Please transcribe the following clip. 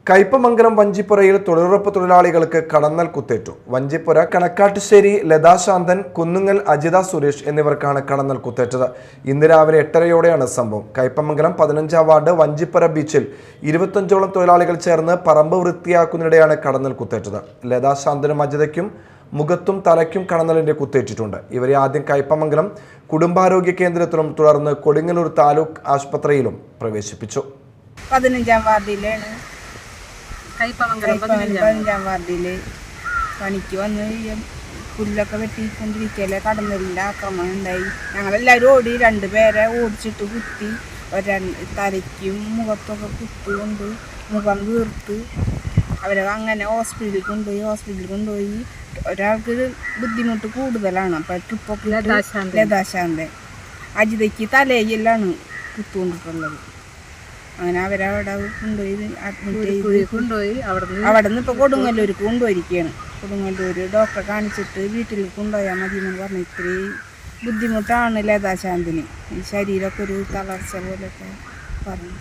കയ്പമംഗലം വഞ്ചിപ്പുരയിൽ തൊഴിലുറപ്പ് തൊഴിലാളികൾക്ക് കടന്നൽ കുത്തേറ്റു. വഞ്ചിപ്പുര കണക്കാട്ടുശ്ശേരി ലതാശാന്തൻ, കുന്നുങ്ങൽ അജിത സുരേഷ് എന്നിവർക്കാണ് കടന്നൽ കുത്തേറ്റത്. ഇന്ന് രാവിലെ 8:30യോടെയാണ് സംഭവം. കയ്പമംഗലം 15-ാം വാർഡ് വഞ്ചിപ്പുര ബീച്ചിൽ 25ഓളം തൊഴിലാളികൾ ചേർന്ന് പറമ്പ് വൃത്തിയാക്കുന്നതിനിടെയാണ് കടന്നൽ കുത്തേറ്റത്. ലതാശാന്തനും അജിതയ്ക്കും മുഖത്തും തലയ്ക്കും കടന്നലിന്റെ കുത്തേറ്റിട്ടുണ്ട്. ഇവരെ ആദ്യം കയ്പമംഗലം കുടുംബാരോഗ്യ കേന്ദ്രത്തിലും തുടർന്ന് കൊടുങ്ങല്ലൂർ താലൂക്ക് ആശുപത്രിയിലും പ്രവേശിപ്പിച്ചു. 15-ാം വാർഡിലാണ് പതിനഞ്ചാം വാർഡില് പണിക്ക് വന്ന് പുല്ലൊക്കെ വെട്ടിക്കൊണ്ടിരിക്കലെ കടന്നലിൻ്റെ ആക്രമണം ഉണ്ടായി. ഞങ്ങളെല്ലാവരും ഓടി, 2 പേരെ ഓടിച്ചിട്ട് കുത്തി, തലയ്ക്കും മുഖത്തൊക്കെ കുത്തുകൊണ്ട് മുഖം വീർത്ത് അവരെ അങ്ങനെ ഹോസ്പിറ്റലിൽ കൊണ്ടുപോയി. ഒരാൾക്ക് ബുദ്ധിമുട്ട് കൂടുതലാണ്. അപ്പം ട്രിപ്പൊക്കെ ലതാശാന്തൻ, അജിതയ്ക്ക് തലയിലാണ് കുത്തുകൊണ്ടിട്ടുള്ളത്. അങ്ങനെ അവരവിടെ കൊണ്ടുപോയി അഡ്മിറ്റ് കൊണ്ടുപോയി. അവിടെ നിന്ന് ഇപ്പോൾ കൊടുങ്ങല്ലൂർക്ക് കൊണ്ടുപോയിരിക്കുകയാണ്. കൊടുങ്ങല്ലൂർ ഡോക്ടറെ കാണിച്ചിട്ട് വീട്ടിൽ കൊണ്ടുപോയാൽ മതി എന്ന് പറഞ്ഞ് ഇത്രയും ബുദ്ധിമുട്ടാണ് ലതാശാന്തിന്. ഈ ശരീരമൊക്കെ ഒരു തളർച്ച പോലെയൊക്കെ പറഞ്ഞു.